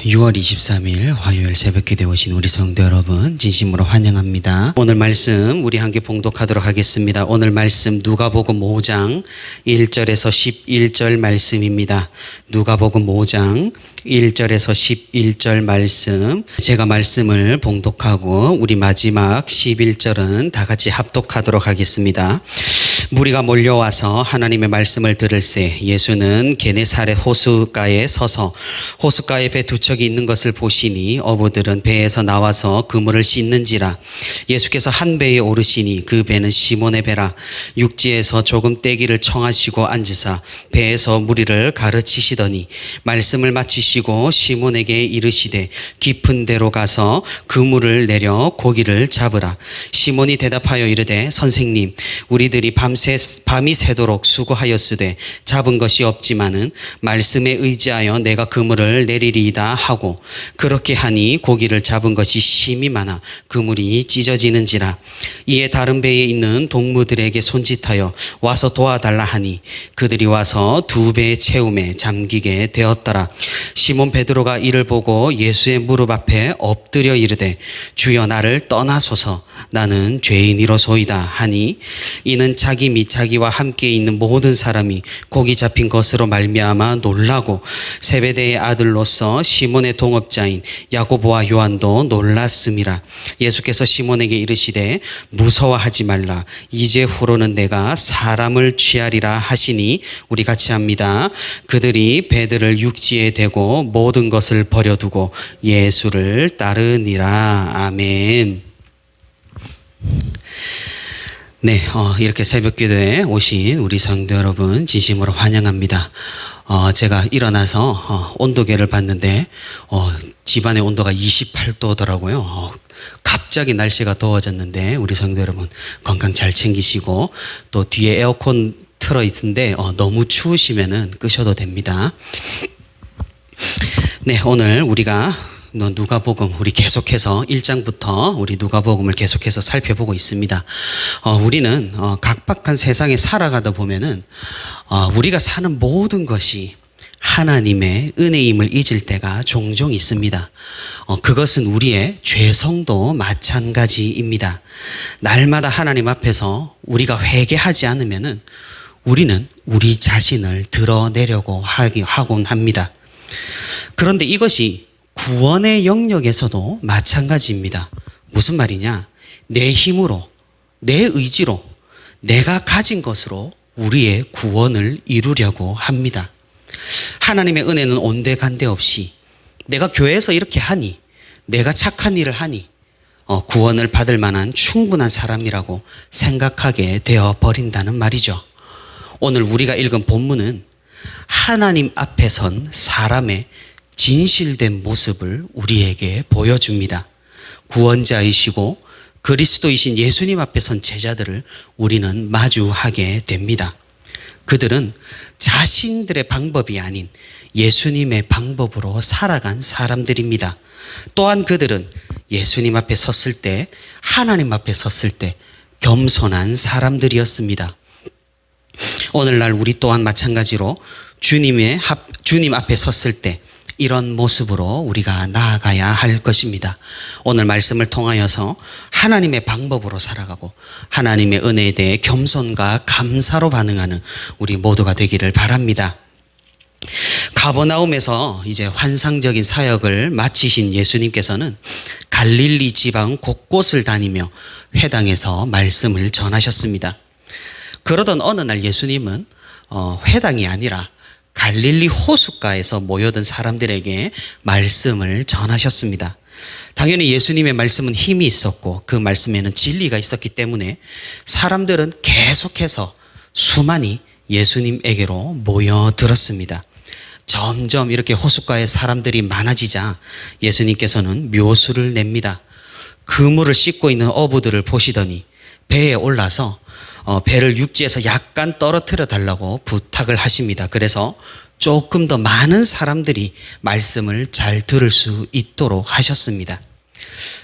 6월 23일 화요일 새벽기도에 오신 우리 성도 여러분 진심으로 환영합니다. 오늘 말씀 우리 함께 봉독하도록 하겠습니다. 오늘 말씀 누가복음 5장 1절에서 11절 말씀입니다. 누가복음 5장 1절에서 11절 말씀, 제가 말씀을 봉독하고 우리 마지막 11절은 다 같이 합독하도록 하겠습니다. 무리가 몰려와서 하나님의 말씀을 들을새 예수는 게네사렛 호숫가에 서서 호숫가에 배 두 척이 있는 것을 보시니 어부들은 배에서 나와서 그물을 씻는지라. 예수께서 한 배에 오르시니 그 배는 시몬의 배라. 육지에서 조금 떼기를 청하시고 앉으사 배에서 무리를 가르치시더니 말씀을 마치시고 시몬에게 이르시되 깊은 데로 가서 그물을 내려 고기를 잡으라. 시몬이 대답하여 이르되 선생님, 우리들이 밤이 새도록 수고하였으되 잡은 것이 없지만은 말씀에 의지하여 내가 그물을 내리리이다 하고 그렇게 하니 고기를 잡은 것이 심히 많아 그물이 찢어지는지라. 이에 다른 배에 있는 동무들에게 손짓하여 와서 도와달라 하니 그들이 와서 두 배의 채움에 잠기게 되었더라. 시몬 베드로가 이를 보고 예수의 무릎 앞에 엎드려 이르되 주여 나를 떠나소서 나는 죄인이로소이다 하니 이는 자기 및 자기와 함께 있는 모든 사람이 고기 잡힌 것으로 말미암아 놀라고 세베대의 아들로서 시몬의 동업자인 야고보와 요한도 놀랐음이라. 예수께서 시몬에게 이르시되 무서워하지 말라. 이제 후로는 내가 사람을 취하리라 하시니 우리 같이 합니다. 그들이 배들을 육지에 대고 모든 것을 버려두고 예수를 따르니라. 아멘. 네, 이렇게 새벽 기도에 오신 우리 성도 여러분 진심으로 환영합니다. 제가 일어나서 온도계를 봤는데 집안의 온도가 28도더라고요. 갑자기 날씨가 더워졌는데 우리 성도 여러분 건강 잘 챙기시고 또 뒤에 에어컨 틀어 있는데 너무 추우시면은 끄셔도 됩니다. 네, 오늘 우리가 누가복음 우리 계속해서 1장부터 우리 누가복음을 계속해서 살펴보고 있습니다. 우리는 각박한 세상에 살아가다 보면은 우리가 사는 모든 것이 하나님의 은혜임을 잊을 때가 종종 있습니다. 그것은 우리의 죄성도 마찬가지입니다. 날마다 하나님 앞에서 우리가 회개하지 않으면은 우리는 우리 자신을 드러내려고 하곤 합니다. 그런데 이것이 구원의 영역에서도 마찬가지입니다. 무슨 말이냐? 내 힘으로, 내 의지로, 내가 가진 것으로 우리의 구원을 이루려고 합니다. 하나님의 은혜는 온데간데 없이 내가 교회에서 이렇게 하니, 내가 착한 일을 하니 구원을 받을 만한 충분한 사람이라고 생각하게 되어 버린다는 말이죠. 오늘 우리가 읽은 본문은 하나님 앞에 선 사람의 진실된 모습을 우리에게 보여줍니다. 구원자이시고 그리스도이신 예수님 앞에 선 제자들을 우리는 마주하게 됩니다. 그들은 자신들의 방법이 아닌 예수님의 방법으로 살아간 사람들입니다. 또한 그들은 예수님 앞에 섰을 때, 하나님 앞에 섰을 때 겸손한 사람들이었습니다. 오늘날 우리 또한 마찬가지로 주님 앞에 섰을 때 이런 모습으로 우리가 나아가야 할 것입니다. 오늘 말씀을 통하여서 하나님의 방법으로 살아가고 하나님의 은혜에 대해 겸손과 감사로 반응하는 우리 모두가 되기를 바랍니다. 가버나움에서 이제 환상적인 사역을 마치신 예수님께서는 갈릴리 지방 곳곳을 다니며 회당에서 말씀을 전하셨습니다. 그러던 어느 날 예수님은 회당이 아니라 갈릴리 호숫가에서 모여든 사람들에게 말씀을 전하셨습니다. 당연히 예수님의 말씀은 힘이 있었고 그 말씀에는 진리가 있었기 때문에 사람들은 계속해서 수많이 예수님에게로 모여들었습니다. 점점 이렇게 호숫가에 사람들이 많아지자 예수님께서는 묘수를 냅니다. 그물을 씻고 있는 어부들을 보시더니 배에 올라서 배를 육지에서 약간 떨어뜨려 달라고 부탁을 하십니다. 그래서 조금 더 많은 사람들이 말씀을 잘 들을 수 있도록 하셨습니다.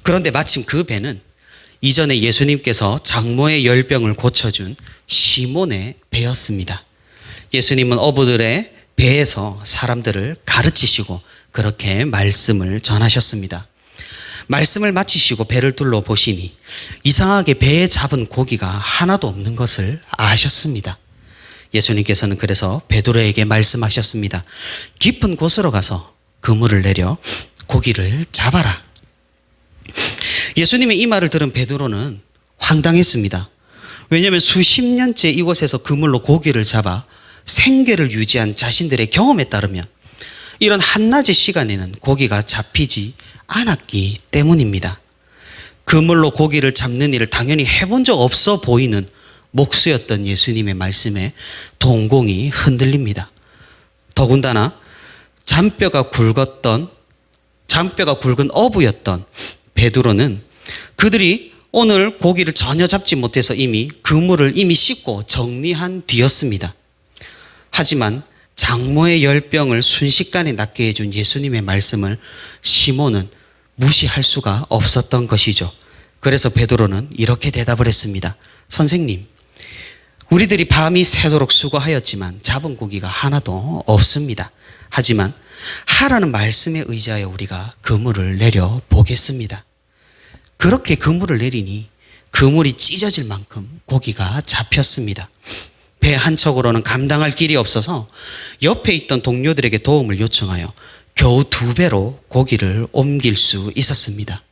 그런데 마침 그 배는 이전에 예수님께서 장모의 열병을 고쳐준 시몬의 배였습니다. 예수님은 어부들의 배에서 사람들을 가르치시고 그렇게 말씀을 전하셨습니다. 말씀을 마치시고 배를 둘러보시니 이상하게 배에 잡은 고기가 하나도 없는 것을 아셨습니다. 예수님께서는 그래서 베드로에게 말씀하셨습니다. 깊은 곳으로 가서 그물을 내려 고기를 잡아라. 예수님의 이 말을 들은 베드로는 황당했습니다. 왜냐하면 수십 년째 이곳에서 그물로 고기를 잡아 생계를 유지한 자신들의 경험에 따르면 이런 한낮의 시간에는 고기가 잡히지 않았기 때문입니다. 그물로 고기를 잡는 일을 당연히 해본 적 없어 보이는 목수였던 예수님의 말씀에 동공이 흔들립니다. 더군다나 잔뼈가 굵은 어부였던 베드로는 그들이 오늘 고기를 전혀 잡지 못해서 이미 그물을 씻고 정리한 뒤였습니다. 하지만 장모의 열병을 순식간에 낫게 해준 예수님의 말씀을 시몬은 무시할 수가 없었던 것이죠. 그래서 베드로는 이렇게 대답을 했습니다. 선생님, 우리들이 밤이 새도록 수고하였지만 잡은 고기가 하나도 없습니다. 하지만 하라는 말씀에 의지하여 우리가 그물을 내려 보겠습니다. 그렇게 그물을 내리니 그물이 찢어질 만큼 고기가 잡혔습니다. 배 한 척으로는 감당할 길이 없어서 옆에 있던 동료들에게 도움을 요청하여 겨우 2배로 고기를 옮길 수 있었습니다.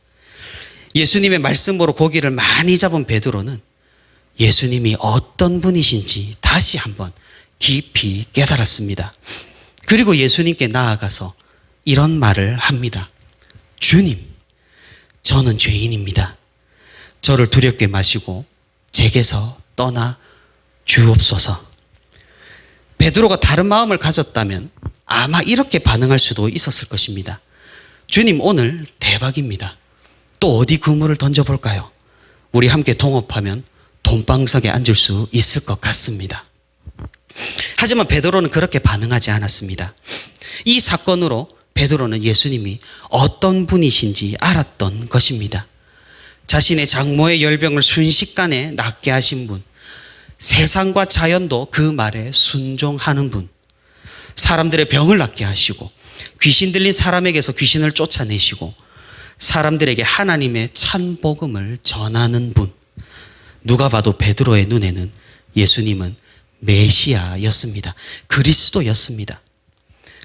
예수님의 말씀으로 고기를 많이 잡은 베드로는 예수님이 어떤 분이신지 다시 한번 깊이 깨달았습니다. 그리고 예수님께 나아가서 이런 말을 합니다. 주님, 저는 죄인입니다. 저를 두렵게 마시고 제게서 떠나 주옵소서. 베드로가 다른 마음을 가졌다면 아마 이렇게 반응할 수도 있었을 것입니다. 주님, 오늘 대박입니다. 또 어디 그물을 던져볼까요? 우리 함께 동업하면 돈방석에 앉을 수 있을 것 같습니다. 하지만 베드로는 그렇게 반응하지 않았습니다. 이 사건으로 베드로는 예수님이 어떤 분이신지 알았던 것입니다. 자신의 장모의 열병을 순식간에 낫게 하신 분, 세상과 자연도 그 말에 순종하는 분, 사람들의 병을 낫게 하시고 귀신 들린 사람에게서 귀신을 쫓아내시고 사람들에게 하나님의 찬 복음을 전하는 분. 누가 봐도 베드로의 눈에는 예수님은 메시아였습니다. 그리스도였습니다.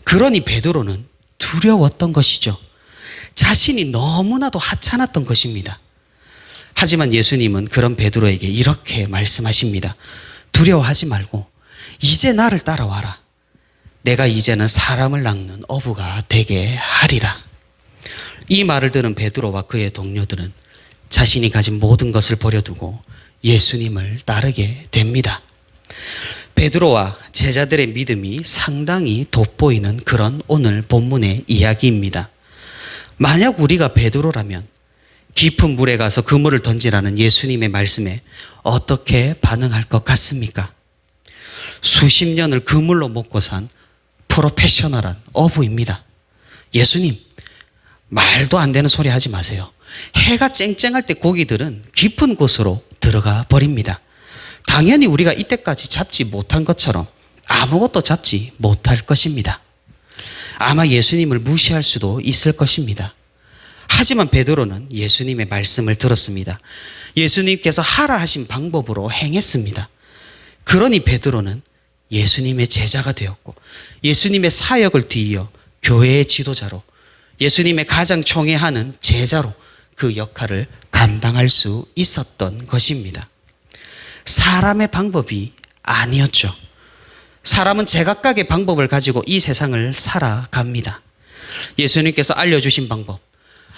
그러니 베드로는 두려웠던 것이죠. 자신이 너무나도 하찮았던 것입니다. 하지만 예수님은 그런 베드로에게 이렇게 말씀하십니다. 두려워하지 말고 이제 나를 따라와라. 내가 이제는 사람을 낚는 어부가 되게 하리라. 이 말을 들은 베드로와 그의 동료들은 자신이 가진 모든 것을 버려두고 예수님을 따르게 됩니다. 베드로와 제자들의 믿음이 상당히 돋보이는 그런 오늘 본문의 이야기입니다. 만약 우리가 베드로라면 깊은 물에 가서 그물을 던지라는 예수님의 말씀에 어떻게 반응할 것 같습니까? 수십 년을 그물로 먹고 산 프로페셔널한 어부입니다. 예수님, 말도 안 되는 소리 하지 마세요. 해가 쨍쨍할 때 고기들은 깊은 곳으로 들어가 버립니다. 당연히 우리가 이때까지 잡지 못한 것처럼 아무것도 잡지 못할 것입니다. 아마 예수님을 무시할 수도 있을 것입니다. 하지만 베드로는 예수님의 말씀을 들었습니다. 예수님께서 하라 하신 방법으로 행했습니다. 그러니 베드로는 예수님의 제자가 되었고 예수님의 사역을 뒤이어 교회의 지도자로 예수님의 가장 총애하는 제자로 그 역할을 감당할 수 있었던 것입니다. 사람의 방법이 아니었죠. 사람은 제각각의 방법을 가지고 이 세상을 살아갑니다. 예수님께서 알려주신 방법,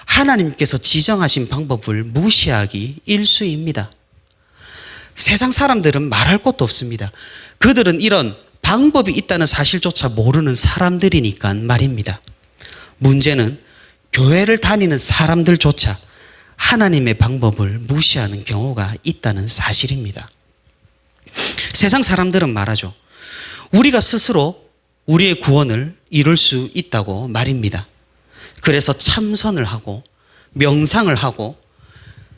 하나님께서 지정하신 방법을 무시하기 일쑤입니다. 세상 사람들은 말할 것도 없습니다. 그들은 이런 방법이 있다는 사실조차 모르는 사람들이니까 말입니다. 문제는 교회를 다니는 사람들조차 하나님의 방법을 무시하는 경우가 있다는 사실입니다. 세상 사람들은 말하죠. 우리가 스스로 우리의 구원을 이룰 수 있다고 말입니다. 그래서 참선을 하고 명상을 하고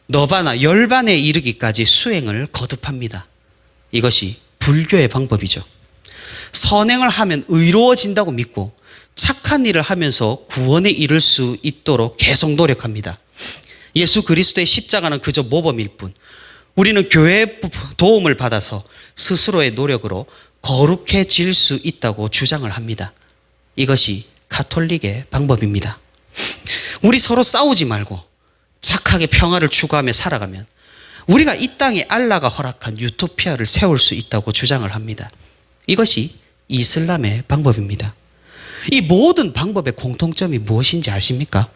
너바나 열반에 이르기까지 수행을 거듭합니다. 이것이 불교의 방법이죠. 선행을 하면 의로워진다고 믿고 착한 일을 하면서 구원에 이를 수 있도록 계속 노력합니다. 예수 그리스도의 십자가는 그저 모범일 뿐 우리는 교회의 도움을 받아서 스스로의 노력으로 거룩해질 수 있다고 주장을 합니다. 이것이 가톨릭의 방법입니다. 우리 서로 싸우지 말고 착하게 평화를 추구하며 살아가면 우리가 이 땅에 알라가 허락한 유토피아를 세울 수 있다고 주장을 합니다. 이것이 이슬람의 방법입니다. 이 모든 방법의 공통점이 무엇인지 아십니까?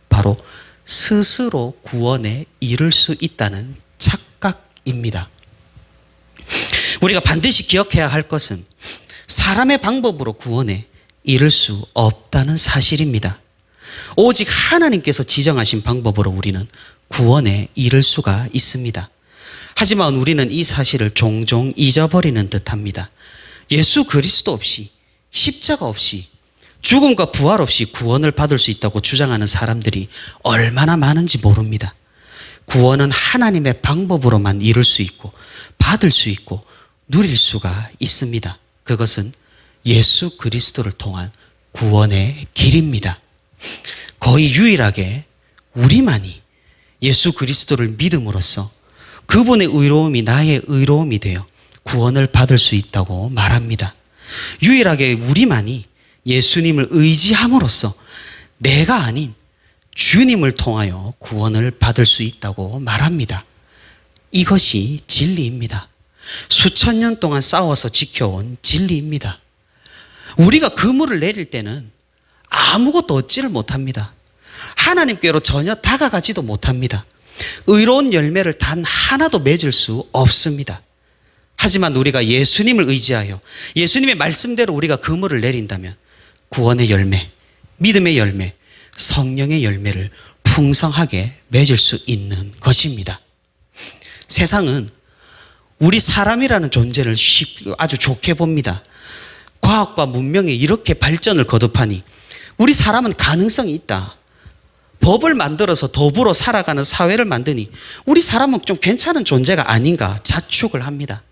바로 스스로 구원에 이를 수 있다는 착각입니다. 우리가 반드시 기억해야 할 것은 사람의 방법으로 구원에 이를 수 없다는 사실입니다. 오직 하나님께서 지정하신 방법으로 우리는 구원에 이를 수가 있습니다. 하지만 우리는 이 사실을 종종 잊어버리는 듯합니다. 예수 그리스도 없이, 십자가 없이, 죽음과 부활 없이 구원을 받을 수 있다고 주장하는 사람들이 얼마나 많은지 모릅니다. 구원은 하나님의 방법으로만 이룰 수 있고 받을 수 있고 누릴 수가 있습니다. 그것은 예수 그리스도를 통한 구원의 길입니다. 거의 유일하게 우리만이 예수 그리스도를 믿음으로써 그분의 의로움이 나의 의로움이 되어 구원을 받을 수 있다고 말합니다. 유일하게 우리만이 예수님을 의지함으로써 내가 아닌 주님을 통하여 구원을 받을 수 있다고 말합니다. 이것이 진리입니다. 수천 년 동안 싸워서 지켜온 진리입니다. 우리가 그물을 내릴 때는 아무것도 얻지를 못합니다. 하나님께로 전혀 다가가지도 못합니다. 의로운 열매를 단 하나도 맺을 수 없습니다. 하지만 우리가 예수님을 의지하여 예수님의 말씀대로 우리가 그물을 내린다면 구원의 열매, 믿음의 열매, 성령의 열매를 풍성하게 맺을 수 있는 것입니다. 세상은 우리 사람이라는 존재를 아주 좋게 봅니다. 과학과 문명이 이렇게 발전을 거듭하니 우리 사람은 가능성이 있다. 법을 만들어서 더불어 살아가는 사회를 만드니 우리 사람은 좀 괜찮은 존재가 아닌가 자축을 합니다.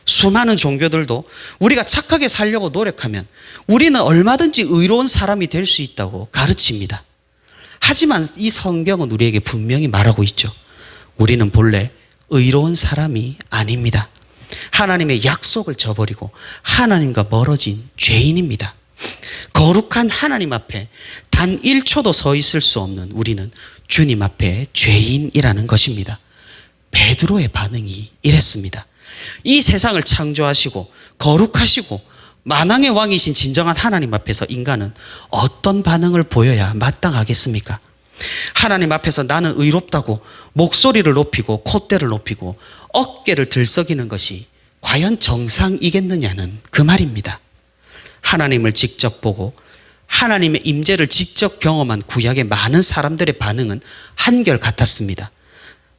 수많은 종교들도 우리가 착하게 살려고 노력하면 우리는 얼마든지 의로운 사람이 될 수 있다고 가르칩니다. 하지만 이 성경은 우리에게 분명히 말하고 있죠. 우리는 본래 의로운 사람이 아닙니다. 하나님의 약속을 저버리고 하나님과 멀어진 죄인입니다. 거룩한 하나님 앞에 단 1초도 서 있을 수 없는 우리는 주님 앞에 죄인이라는 것입니다. 베드로의 반응이 이랬습니다. 이 세상을 창조하시고 거룩하시고 만왕의 왕이신 진정한 하나님 앞에서 인간은 어떤 반응을 보여야 마땅하겠습니까? 하나님 앞에서 나는 의롭다고 목소리를 높이고 콧대를 높이고 어깨를 들썩이는 것이 과연 정상이겠느냐는 그 말입니다. 하나님을 직접 보고 하나님의 임재를 직접 경험한 구약의 많은 사람들의 반응은 한결같았습니다.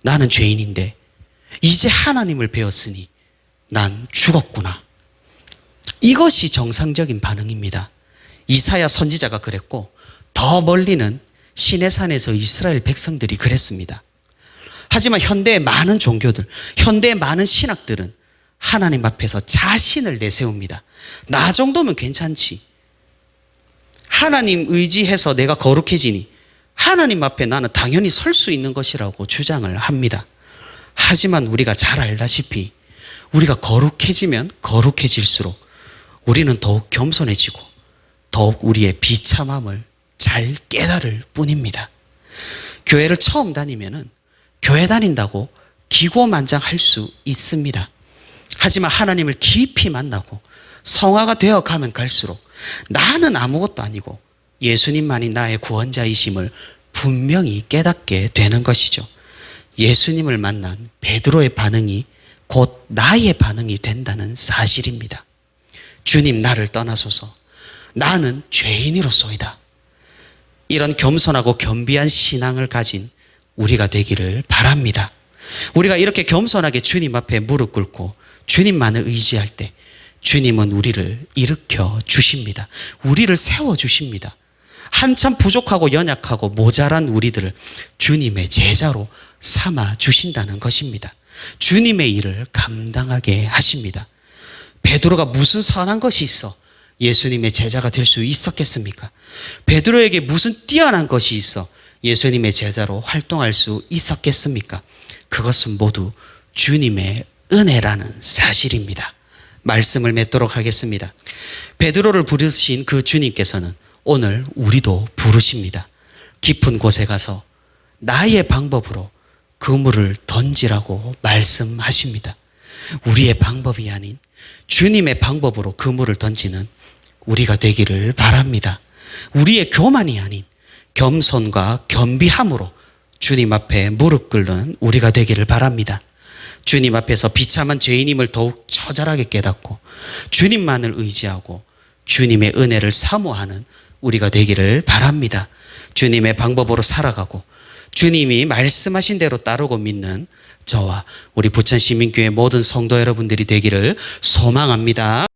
나는 죄인인데 이제 하나님을 배웠으니 난 죽었구나. 이것이 정상적인 반응입니다. 이사야 선지자가 그랬고 더 멀리는 시내산에서 이스라엘 백성들이 그랬습니다. 하지만 현대의 많은 종교들, 현대의 많은 신학들은 하나님 앞에서 자신을 내세웁니다. 나 정도면 괜찮지. 하나님 의지해서 내가 거룩해지니 하나님 앞에 나는 당연히 설 수 있는 것이라고 주장을 합니다. 하지만 우리가 잘 알다시피 우리가 거룩해지면 거룩해질수록 우리는 더욱 겸손해지고 더욱 우리의 비참함을 잘 깨달을 뿐입니다. 교회를 처음 다니면은 교회 다닌다고 기고만장할 수 있습니다. 하지만 하나님을 깊이 만나고 성화가 되어 가면 갈수록 나는 아무것도 아니고 예수님만이 나의 구원자이심을 분명히 깨닫게 되는 것이죠. 예수님을 만난 베드로의 반응이 곧 나의 반응이 된다는 사실입니다. 주님, 나를 떠나소서. 나는 죄인이로소이다. 이런 겸손하고 겸비한 신앙을 가진 우리가 되기를 바랍니다. 우리가 이렇게 겸손하게 주님 앞에 무릎 꿇고 주님만을 의지할 때 주님은 우리를 일으켜 주십니다. 우리를 세워 주십니다. 한참 부족하고 연약하고 모자란 우리들을 주님의 제자로 삼아 주신다는 것입니다. 주님의 일을 감당하게 하십니다. 베드로가 무슨 선한 것이 있어 예수님의 제자가 될 수 있었겠습니까? 베드로에게 무슨 뛰어난 것이 있어 예수님의 제자로 활동할 수 있었겠습니까? 그것은 모두 주님의 은혜라는 사실입니다. 말씀을 맺도록 하겠습니다. 베드로를 부르신 그 주님께서는 오늘 우리도 부르십니다. 깊은 곳에 가서 나의 방법으로 그물을 던지라고 말씀하십니다. 우리의 방법이 아닌 주님의 방법으로 그물을 던지는 우리가 되기를 바랍니다. 우리의 교만이 아닌 겸손과 겸비함으로 주님 앞에 무릎 꿇는 우리가 되기를 바랍니다. 주님 앞에서 비참한 죄인임을 더욱 처절하게 깨닫고 주님만을 의지하고 주님의 은혜를 사모하는 우리가 되기를 바랍니다. 주님의 방법으로 살아가고 주님이 말씀하신 대로 따르고 믿는 저와 우리 부천시민교회 모든 성도 여러분들이 되기를 소망합니다.